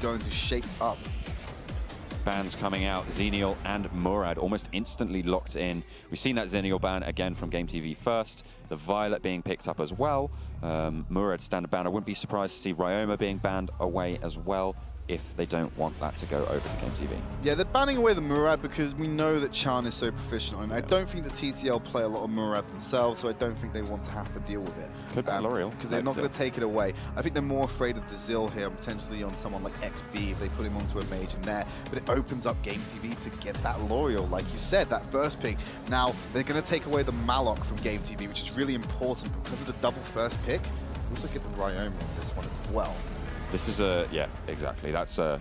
going to shape up. Bans coming out, Xenial and Murad almost instantly locked in. We've seen that Xenial ban again from GameTV first, the Violet being picked up as well. Murad standard ban. I wouldn't be surprised to see Ryoma being banned away as well if they don't want that to go over to GameTV. Yeah, they're banning away the Murad because we know that Chan is so proficient on it. I don't think the TCL play a lot of Murad themselves, so I don't think they want to have to deal with it. Could be L'Oreal. Because they're not going to take it away. I think they're more afraid of the Zill here, potentially on someone like XB if they put him onto a mage in there. But it opens up GameTV to get that L'Oreal, like you said, that first pick. Now, they're going to take away the Malok from GameTV, which is really important because of the double first pick. We also get the Ryoma on this one as well. This is yeah, exactly. That's a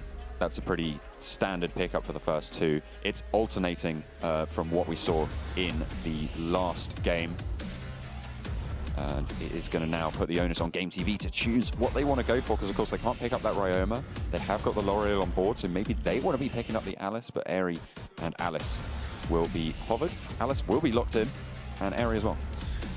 pretty standard pickup for the first two. It's alternating from what we saw in the last game. And it is going to now put the onus on GameTV to choose what they want to go for, because of course they can't pick up that Ryoma. They have got the L'Oreal on board, so maybe they want to be picking up the Alice, but Aerie and Alice will be hovered. Alice will be locked in, and Aerie as well.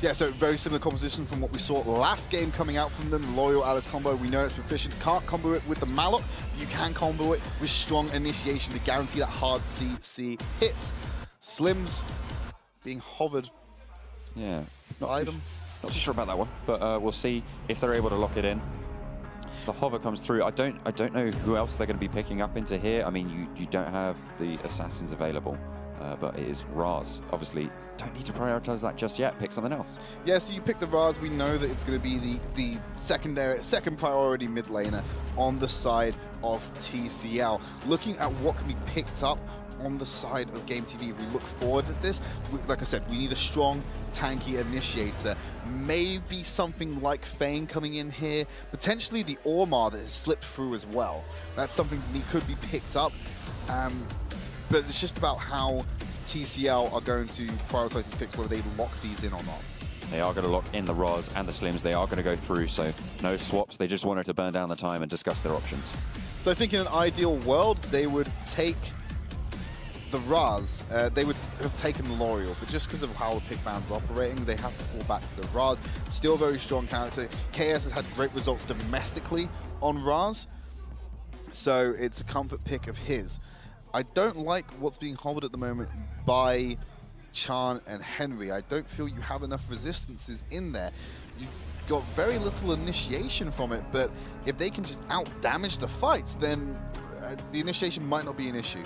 Yeah, so very similar composition from what we saw last game coming out from them. L'Oreal Alice combo, we know it's proficient. Can't combo it with the Malok, but you can combo it with strong initiation to guarantee that hard CC hits. Slims being hovered. Yeah, not too sure about that one, but we'll see if they're able to lock it in. The hover comes through. I don't know who else they're going to be picking up into here. I mean, you don't have the assassins available. But it is Raz. Obviously, don't need to prioritize that just yet. Pick something else. Yeah, so you pick the Raz. We know that it's going to be the second priority mid laner on the side of TCL. Looking at what can be picked up on the side of GameTV, if we look forward at this, like I said, we need a strong, tanky initiator. Maybe something like Fane coming in here. Potentially the Ormar that has slipped through as well. That's something that could be picked up. But it's just about how TCL are going to prioritize these picks, whether they lock these in or not. They are going to lock in the Raz and the Slims. They are going to go through, so no swaps. They just wanted to burn down the time and discuss their options. So I think in an ideal world, they would take the Raz. They would have taken the L'Oreal, but just because of how the pick ban's operating, they have to fall back to the Raz. Still a very strong character. KS has had great results domestically on Raz, so it's a comfort pick of his. I don't like what's being hovered at the moment by Chan and Henry. I don't feel you have enough resistances in there. You've got very little initiation from it, but if they can just out-damage the fights, then the initiation might not be an issue.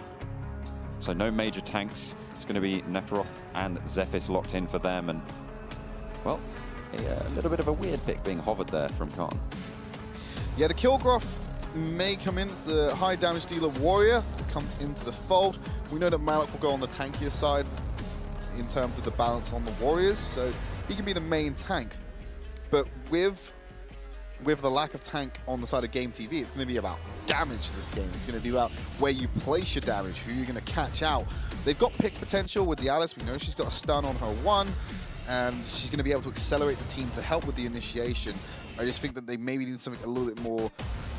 So no major tanks. It's going to be Nekroth and Zephys locked in for them, and, well, a little bit of a weird pick being hovered there from Khan. Yeah, the Kilgroth may come in. It's the high damage dealer warrior that comes into the fold. We know that Malok will go on the tankier side in terms of the balance on the warriors, so he can be the main tank. But with the lack of tank on the side of GameTV, it's going to be about damage this game. It's going to be about where you place your damage, who you're going to catch out. They've got pick potential with the Alice. We know she's got a stun on her one, and she's going to be able to accelerate the team to help with the initiation. I just think that they maybe need something a little bit more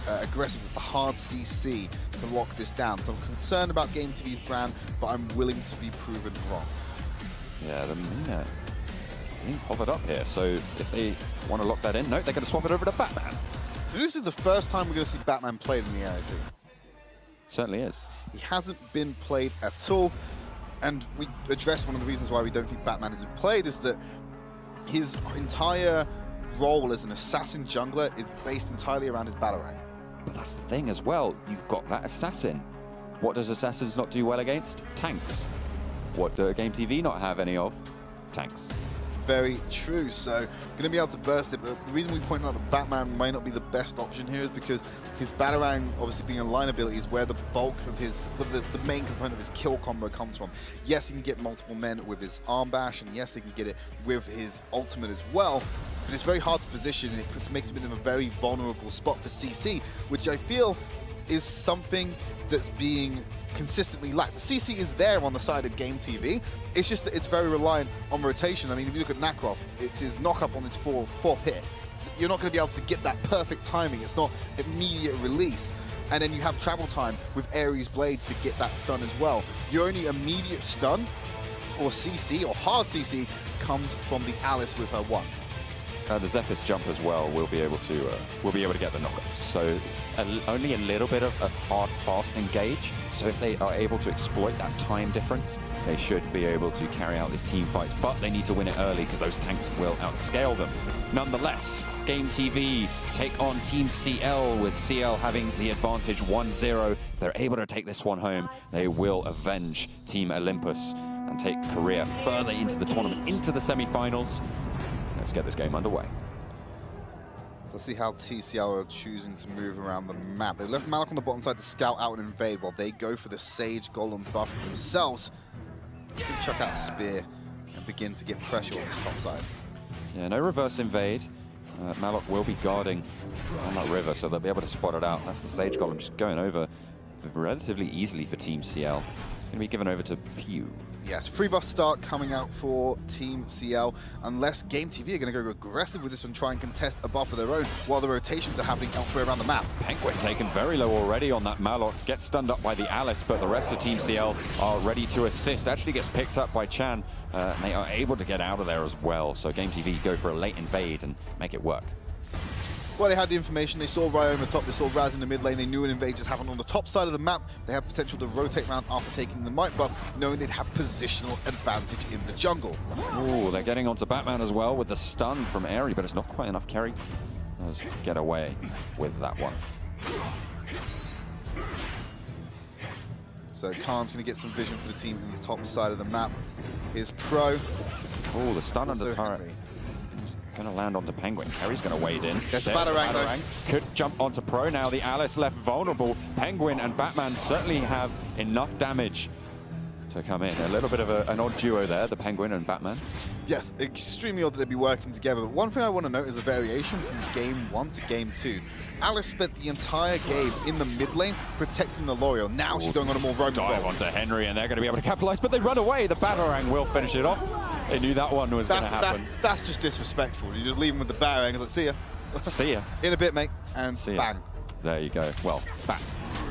aggressive with the hard CC to lock this down. So I'm concerned about GameTV's brand, but I'm willing to be proven wrong. Yeah, the Mina being hovered up here. So if they want to lock that in, no, they're going to swap it over to Batman. So this is the first time we're going to see Batman played in the AIC. Certainly is. He hasn't been played at all. And we addressed one of the reasons why we don't think Batman has been played is that his entire role as an assassin jungler is based entirely around his Batarang. But that's the thing as well. You've got that assassin. What does assassins not do well against? Tanks. What do GameTV not have any of? Tanks. Very true. So, going to be able to burst it. But the reason we point out that Batman may not be the best option here is because his Batarang, obviously being a line ability, is where the bulk of his, the main component of his kill combo comes from. Yes, he can get multiple men with his arm bash, and yes, he can get it with his ultimate as well. But it's very hard to position, and it makes him in a very vulnerable spot for CC, which I feel is something that's being consistently lacked. The CC is there on the side of GameTV. It's just that it's very reliant on rotation. I mean, if you look at Nekroth, it's his knock-up on his fourth hit. You're not going to be able to get that perfect timing. It's not immediate release. And then you have travel time with Ares Blades to get that stun as well. Your only immediate stun, or CC, or hard CC, comes from the Alice with her one. The Zephyr's jump as well will be able to get the knockup. So only a little bit of a hard, fast engage. So if they are able to exploit that time difference, they should be able to carry out these team fights. But they need to win it early because those tanks will outscale them. Nonetheless, GameTV take on Team CL, with CL having the advantage 1-0. If they're able to take this one home, they will avenge Team Olympus and take Korea further into the tournament, into the semi-finals. Let's get this game underway. Let's see how TCL are choosing to move around the map. They left Malik on the bottom side to scout out and invade while they go for the Sage Golem buff themselves. They chuck out a spear and begin to get pressure on this top side. Yeah, no reverse invade. Malik will be guarding on that river, so they'll be able to spot it out. That's the Sage Golem just going over relatively easily for Team CL. It's going to be given over to Pew. Yes, free buff start coming out for Team CL, unless GameTV are going to go aggressive with this and try and contest a buff of their own while the rotations are happening elsewhere around the map. Penguin taken very low already on that Malok, gets stunned up by the Alice, but the rest of Team CL are ready to assist. Actually gets picked up by Chan, and they are able to get out of there as well. So GameTV go for a late invade and make it work. Well, they had the information. They saw Ryoma top, they saw Raz in the mid lane. They knew an invade just happened on the top side of the map. They had potential to rotate around after taking the might buff, knowing they'd have positional advantage in the jungle. Ooh, they're getting onto Batman as well with the stun from Airy, but it's not quite enough. Kerry does get away with that one. So Khan's going to get some vision for the team in the top side of the map. Here's Pro. Oh, the stun Also under turret. Henry. Going to land onto Penguin. Kerry's going to wade in. There's Batarang. Could jump onto Pro now. The Alice left vulnerable. Penguin and Batman certainly have enough damage to come in. A little bit of an odd duo there, the Penguin and Batman. Yes, extremely odd that they'd be working together. But one thing I want to note is the variation from game 1 to game 2. Alice spent the entire game in the mid lane protecting the L'Oreal. Now she's going on a more roaming dive role. onto Henry, and they're going to be able to capitalize, but they run away. The Batarang will finish it off. They knew that one was going to happen. That's just disrespectful. You just leave him with the Batarang. Like, see ya. See ya. In a bit, mate. And See ya. bang. There you go. Well, bang.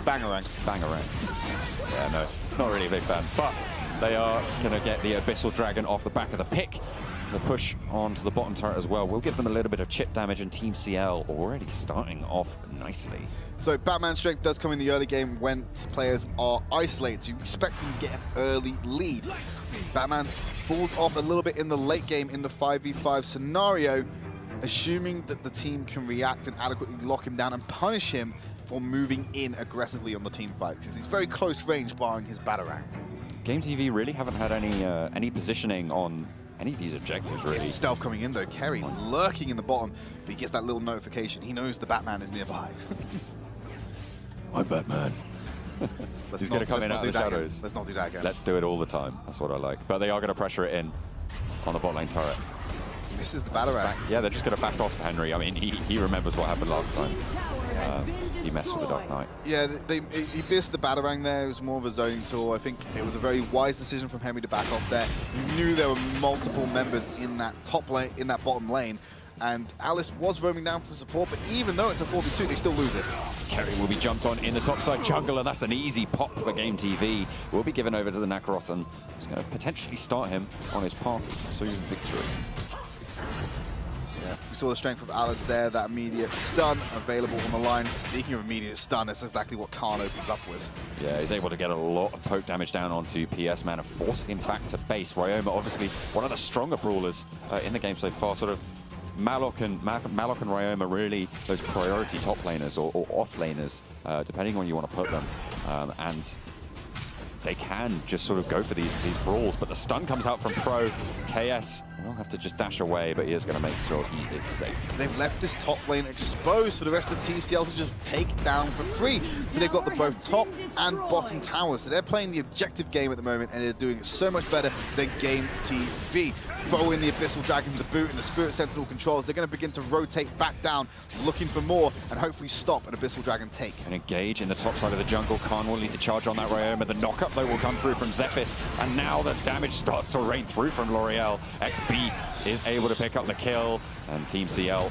Bangarang. Bangarang. Yeah, no, not really a big fan. But they are going to get the Abyssal Dragon off the back of the pick. The push onto the bottom turret as well will give them a little bit of chip damage, and Team CL already starting off nicely. So Batman's strength does come in the early game when players are isolated, so you expect them to get an early lead. Batman falls off a little bit in the late game in the 5v5 scenario, assuming that the team can react and adequately lock him down and punish him for moving in aggressively on the team fight, because he's very close range barring his Batarang. GameTV really haven't had any positioning on any of these objectives, really. Stealth coming in though, Kerry lurking in the bottom, but he gets that little notification. He knows the Batman is nearby. I'm Batman. He's going to come in out of the shadows. Let's not do that again. Let's do it all the time. That's what I like. But they are going to pressure it in on the bot lane turret. He misses the Batarang. Yeah, they're just going to back off Henry. I mean, he remembers what happened last time. He messed with the Dark Knight. Yeah, he missed the Batarang there. It was more of a zoning tool. I think it was a very wise decision from Henry to back off there. He knew there were multiple members in that top lane, in that bottom lane, and Alice was roaming down for support, but even though it's a 4v2, they still lose it. Kerry will be jumped on in the topside jungle, and that's an easy pop for GameTV. Will be given over to the Nakaroth, and it's going to potentially start him on his path to victory. Yeah, we saw the strength of Alice there, that immediate stun available on the line. Speaking of immediate stun, that's exactly what Khan opens up with. Yeah, he's able to get a lot of poke damage down onto PS Man and forcing him back to base. Ryoma, obviously one of the stronger brawlers in the game so far. Sort of Malok and Ryoma really those priority top laners or off laners, depending on where you want to put them. And they can just sort of go for these brawls, but the stun comes out from Pro. KS will have to just dash away, but he is going to make sure he is safe. They've left this top lane exposed for the rest of TCL to just take down for free. So they've got the both top and bottom towers. So they're playing the objective game at the moment, and they're doing it so much better than GameTV. Throw in the Abyssal Dragon, the boot, and the Spirit Sentinel controls. They're going to begin to rotate back down, looking for more, and hopefully stop an Abyssal Dragon take. And engage in the top side of the jungle. Khan will lead the charge on that Ryoma. The knockup, though, will come through from Zephys. And now the damage starts to rain through from L'Oreal. XP is able to pick up the kill, and Team CL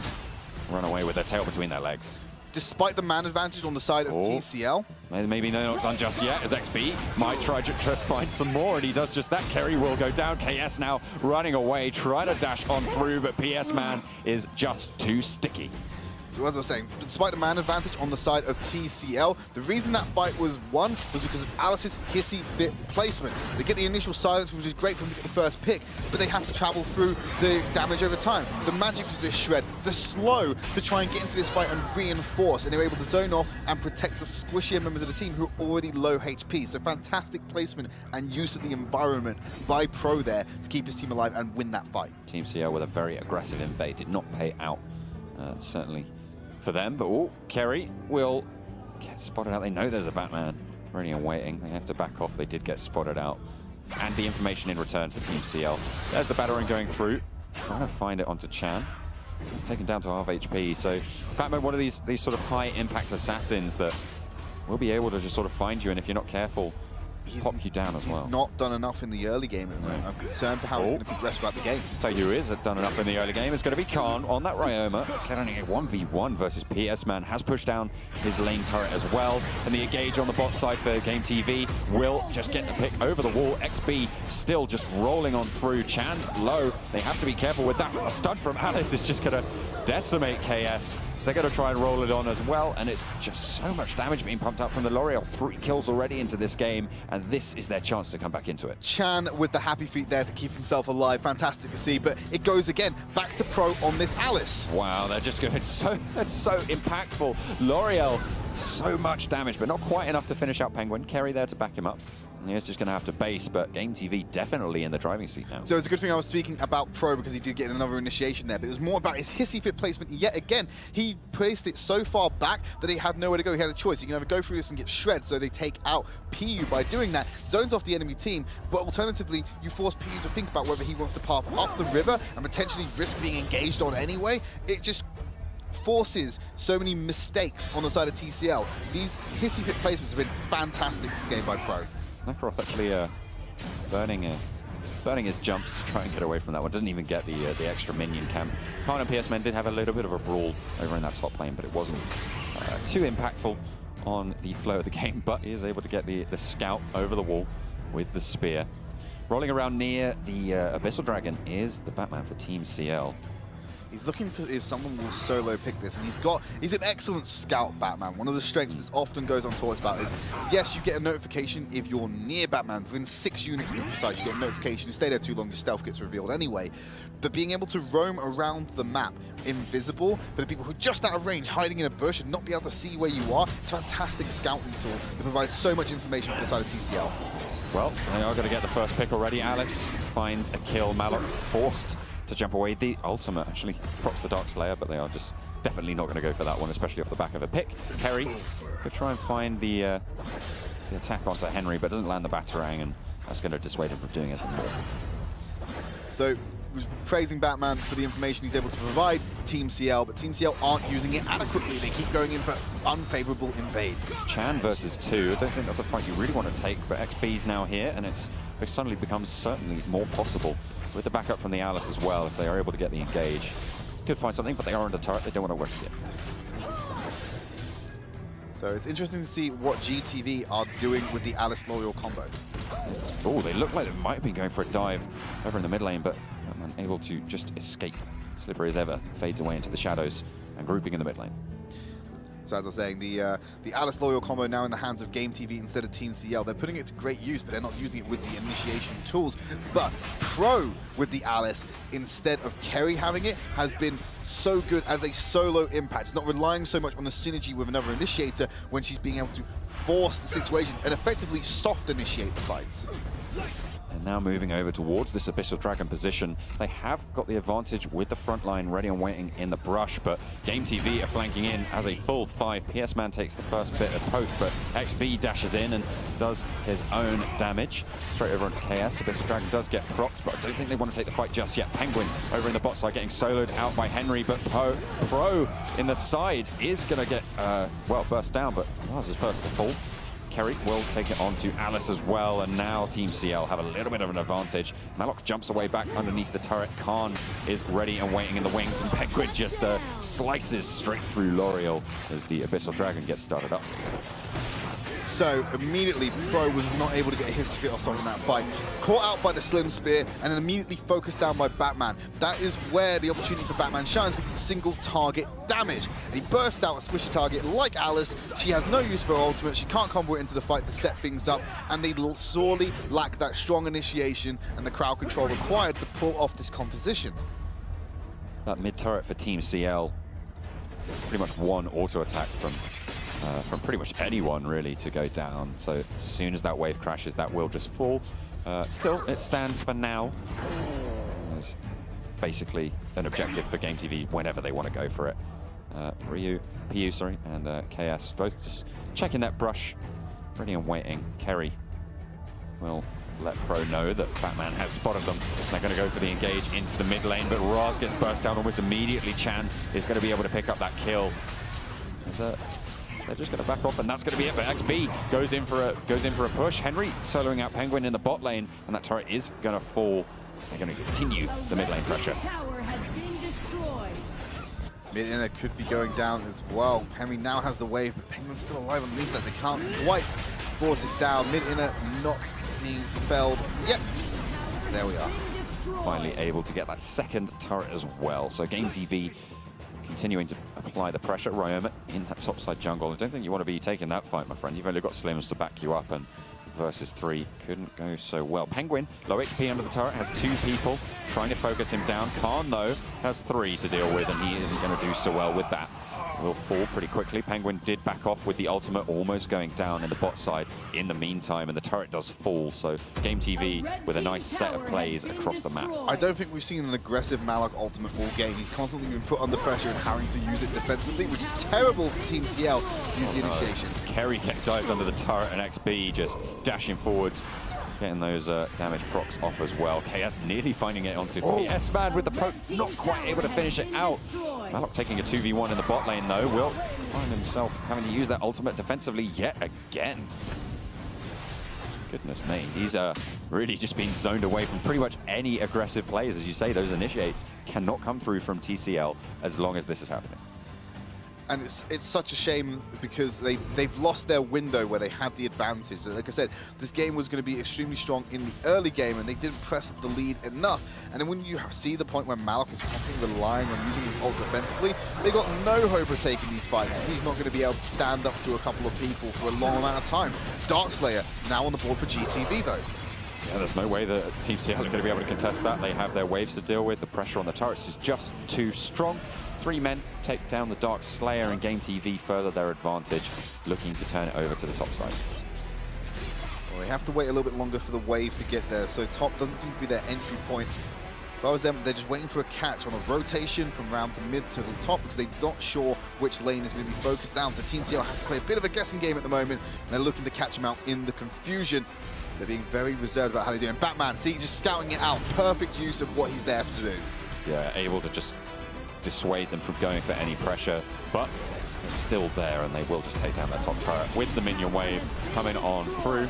run away with their tail between their legs. despite the man advantage on the side of TCL. Maybe they're not done just yet, as XB might try to find some more, and he does just that. Kerry will go down. KS now running away, trying to dash on through, but PS Man is just too sticky. So as I was saying, despite the man advantage on the side of TCL, the reason that fight was won was because of Alice's hissy fit placement. They get the initial silence, which is great for them to get the first pick, but they have to travel through the damage over time. The magic to this shred, the slow to try and get into this fight and reinforce, and they're able to zone off and protect the squishier members of the team who are already low HP. So fantastic placement and use of the environment by Pro there to keep his team alive and win that fight. Team CL with a very aggressive invade did not pay out, certainly for them, but Kerry will get spotted out. They know there's a Batman ready and waiting. They have to back off. They did get spotted out. And the information in return for Team CL. There's the Batarang going through, trying to find it onto Chan. It's taken down to half HP. So Batman, one of these sort of high impact assassins that will be able to just sort of find you, and if you're not careful, pop you down as well. He's not done enough in the early game at the moment. I'm concerned for how he's going to progress throughout the game. Tell you who is done enough in the early game. It's going to be Khan on that Ryoma. Getting a 1v1 versus PS Man. Has pushed down his lane turret as well. And the engage on the bot side for GameTV will just get the pick over the wall. XB still just rolling on through. Chan low. They have to be careful with that. A stun from Alice is just going to decimate KS. They're going to try and roll it on as well, and it's just so much damage being pumped up from the L'Oreal. 3 kills already into this game, and this is their chance to come back into it. Chan with the happy feet there to keep himself alive. Fantastic to see, but it goes again back to Pro on this Alice. Wow, they're just going, it's so impactful. L'Oreal, so much damage, but not quite enough to finish out Penguin. Kerry there to back him up. He's just going to have to base, but GameTV definitely in the driving seat now. So it's a good thing I was speaking about Pro because he did get another initiation there, but it was more about his hissy fit placement yet again. He placed it so far back that he had nowhere to go. He had a choice. He can either go through this and get shred, so they take out PU by doing that, zones off the enemy team, but alternatively, you force PU to think about whether he wants to path up the river and potentially risk being engaged on anyway. It just forces so many mistakes on the side of TCL. These hissy fit placements have been fantastic this game by Pro. Nakaroth actually burning his jumps to try and get away from that one. Doesn't even get the extra minion camp. Khan and PS Men did have a little bit of a brawl over in that top lane, but it wasn't too impactful on the flow of the game. But he is able to get the scout over the wall with the spear. Rolling around near the Abyssal Dragon is the Batman for Team CL. He's looking for if someone will solo pick this, and he's an excellent scout Batman. One of the strengths that often goes on talks about is, yes, you get a notification if you're near Batman. Within 6 units to be precise, you get a notification. You stay there too long, your stealth gets revealed anyway. But being able to roam around the map invisible for the people who are just out of range, hiding in a bush and not be able to see where you are, it's a fantastic scouting tool that provides so much information for the side of TCL. Well, they are going to get the first pick already. Alice finds a kill. Malok forced to jump away. The ultimate actually procs the Dark Slayer, but they are just definitely not going to go for that one, especially off the back of a pick. Kerry could try and find the attack onto Henry, but doesn't land the Batarang, and that's going to dissuade him from doing it anymore. So, was praising Batman for the information he's able to provide Team CL, but Team CL aren't using it adequately. They keep going in for unfavorable invades. Chan versus 2. I don't think that's a fight you really want to take, but XB's now here, and it suddenly becomes certainly more possible with the backup from the Alice as well, if they are able to get the engage. Could find something, but they are under turret. They don't want to risk it. So it's interesting to see what GTV are doing with the Alice L'Oreal combo. Oh, they look like they might have been going for a dive over in the mid lane, but able to just escape. Slippery as ever, fades away into the shadows and grouping in the mid lane. So as I was saying, the Alice L'Oreal combo now in the hands of GameTV instead of Team CL. They're putting it to great use, but they're not using it with the initiation tools. But Pro with the Alice, instead of Kerry having it, has been so good as a solo impact. It's not relying so much on the synergy with another initiator when she's being able to force the situation and effectively soft initiate the fights. And now moving over towards this Abyssal Dragon position. They have got the advantage with the front line ready and waiting in the brush, but GameTV are flanking in as a full 5. PS Man takes the first bit of poke, but XB dashes in and does his own damage. Straight over onto KS. Abyssal Dragon does get procced, but I don't think they want to take the fight just yet. Penguin over in the bot side getting soloed out by Henry, but Pro in the side is going to get, well, burst down, but was his first to fall. Kerry will take it on to Alice as well, and now Team CL have a little bit of an advantage. Malok jumps away back underneath the turret. Khan is ready and waiting in the wings, and Penguin just slices straight through L'Oreal as the Abyssal Dragon gets started up. So immediately, Pro was not able to get his fit off in that fight. Caught out by the Slim Spear and then immediately focused down by Batman. That is where the opportunity for Batman shines with single target damage. And he bursts out a squishy target like Alice. She has no use for her ultimate. She can't combo it into the fight to set things up. And they sorely lack that strong initiation and the crowd control required to pull off this composition. That mid turret for Team CL, pretty much one auto attack from pretty much anyone really to go down. So as soon as that wave crashes, that will just fall. Still, it stands for now. It's basically an objective for GameTV whenever they want to go for it. PU, sorry, and KS both just checking that brush, ready and waiting. Kerry will let Pro know that Batman has spotted them. They're going to go for the engage into the mid lane, but Raz gets burst down almost immediately. Chan is going to be able to pick up that kill. They're just going to back off, and that's going to be it. But XB goes in for a push. Henry soloing out Penguin in the bot lane, and that turret is going to fall. They're going to continue the mid lane pressure. Mid inner could be going down as well. Henry now has the wave, but Penguin's still alive underneath that. They can't quite force it down. Mid inner not being felled yet. There we are. Finally able to get that second turret as well. So GameTV continuing to apply the pressure. Ryoma in that topside jungle. I don't think you want to be taking that fight, my friend. You've only got Slims to back you up, and versus 3 couldn't go so well. Penguin, low HP under the turret, has 2 people trying to focus him down. Khan, though, has 3 to deal with, and he isn't going to do so well with that. Will fall pretty quickly. Penguin did back off with the ultimate almost going down in the bot side in the meantime, and the turret does fall. So GameTV with a nice set of plays across the map. I don't think we've seen an aggressive Malok ultimate all game. He's constantly been put under pressure and having to use it defensively, which is terrible for Team CL to use the initiation. Kerry get dived under the turret, and XB just dashing forwards, getting those damage procs off as well. KS nearly finding it onto S-Man with the poke, not quite able to finish it out. Malok taking a 2v1 in the bot lane though, will find himself having to use that ultimate defensively yet again. Goodness me, he's really just been zoned away from pretty much any aggressive plays. As you say, those initiates cannot come through from TCL as long as this is happening. And it's such a shame because they've lost their window where they had the advantage. Like I said, this game was going to be extremely strong in the early game, and they didn't press the lead enough. And then when you see the point where Malok is constantly relying on using his ult defensively, they got no hope of taking these fights. He's not going to be able to stand up to a couple of people for a long amount of time. Darkslayer now on the board for GTV though. Yeah, there's no way that Team CL are going to be able to contest that. They have their waves to deal with. The pressure on the turrets is just too strong. 3 men take down the Dark Slayer, and GameTV further their advantage, looking to turn it over to the top side. Well, they have to wait a little bit longer for the wave to get there, so top doesn't seem to be their entry point. If I was them, they're just waiting for a catch on a rotation from round to mid to the top because they're not sure which lane is going to be focused down. So Team CL has to play a bit of a guessing game at the moment, and they're looking to catch him out in the confusion. They're being very reserved about how they do. And Batman, see, just scouting it out. Perfect use of what he's there to do. Yeah, able to just dissuade them from going for any pressure, but it's still there, and they will just take down that top turret with the minion wave coming on through.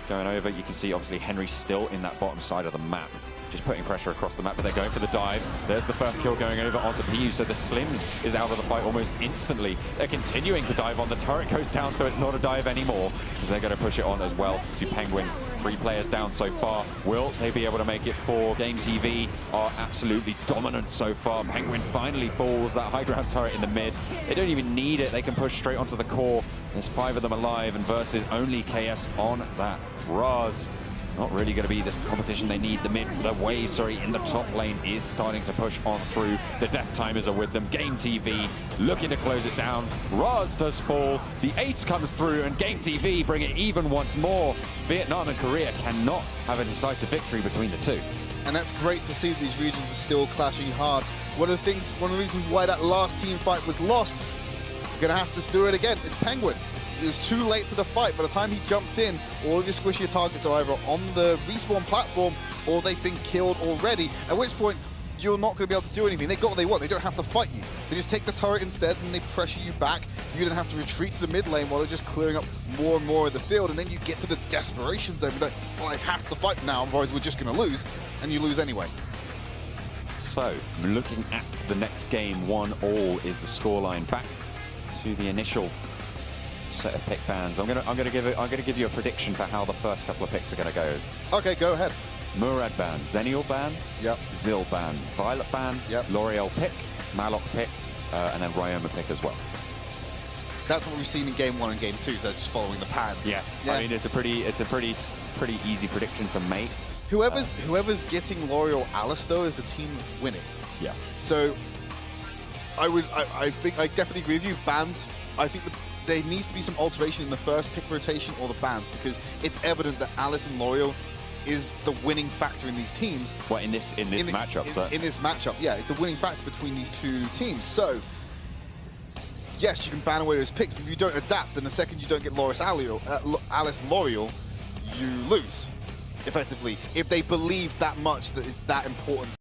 Going over, you can see obviously Henry's still in that bottom side of the map, just putting pressure across the map, but they're going for the dive. There's the first kill going over onto PU, so the Slims is out of the fight almost instantly. They're continuing to dive on. The turret goes down, so it's not a dive anymore, because they're going to push it on as well to Penguin. 3 players down so far. Will they be able to make it 4? GameTV are absolutely dominant so far. Penguin finally falls. That high ground turret in the mid. They don't even need it. They can push straight onto the core. There's 5 of them alive, and versus only KS on that Raz. Not really going to be this competition they need. The wave, sorry, in the top lane is starting to push on through. The death timers are with them. GameTV looking to close it down. Raz does fall. The ace comes through, and GameTV bring it even once more. Vietnam and Korea cannot have a decisive victory between the two. And that's great to see these regions are still clashing hard. One of the reasons why that last team fight was lost, we're going to have to do it again. It's Penguin. It was too late to the fight. By the time he jumped in, all of your squishier targets are either on the respawn platform or they've been killed already, at which point you're not going to be able to do anything. They got what they want. They don't have to fight you. They just take the turret instead and they pressure you back, you then have to retreat to the mid lane while they're just clearing up more and more of the field, and then you get to the desperation zone. Like, well, I have to fight now, otherwise we're just going to lose, and you lose anyway. So, looking at the next game, 1-all is the scoreline. Back to the initial set of pick bans. I'm gonna give you a prediction for how the first couple of picks are gonna go. Okay, go ahead. Murad ban, Zenial ban, Yep. Zil ban, Violet ban, Yep. L'Oreal pick, Malok pick, and then Ryoma pick as well. That's what we've seen in game 1 and game 2, so just following the pan. Yeah. I mean, it's a pretty easy prediction to make. Whoever's getting L'Oreal Alice though is the team that's winning. Yeah. So I think I definitely agree with you. Bans, I think there needs to be some alteration in the first pick rotation or the bans, because it's evident that Alice and L'Oreal is the winning factor in these teams. Well, in this matchup, in this matchup, yeah, it's a winning factor between these two teams. So yes, you can ban away those picks, but if you don't adapt, then the second you don't get Alice L'Oreal, you lose effectively. If they believe that much that it's that important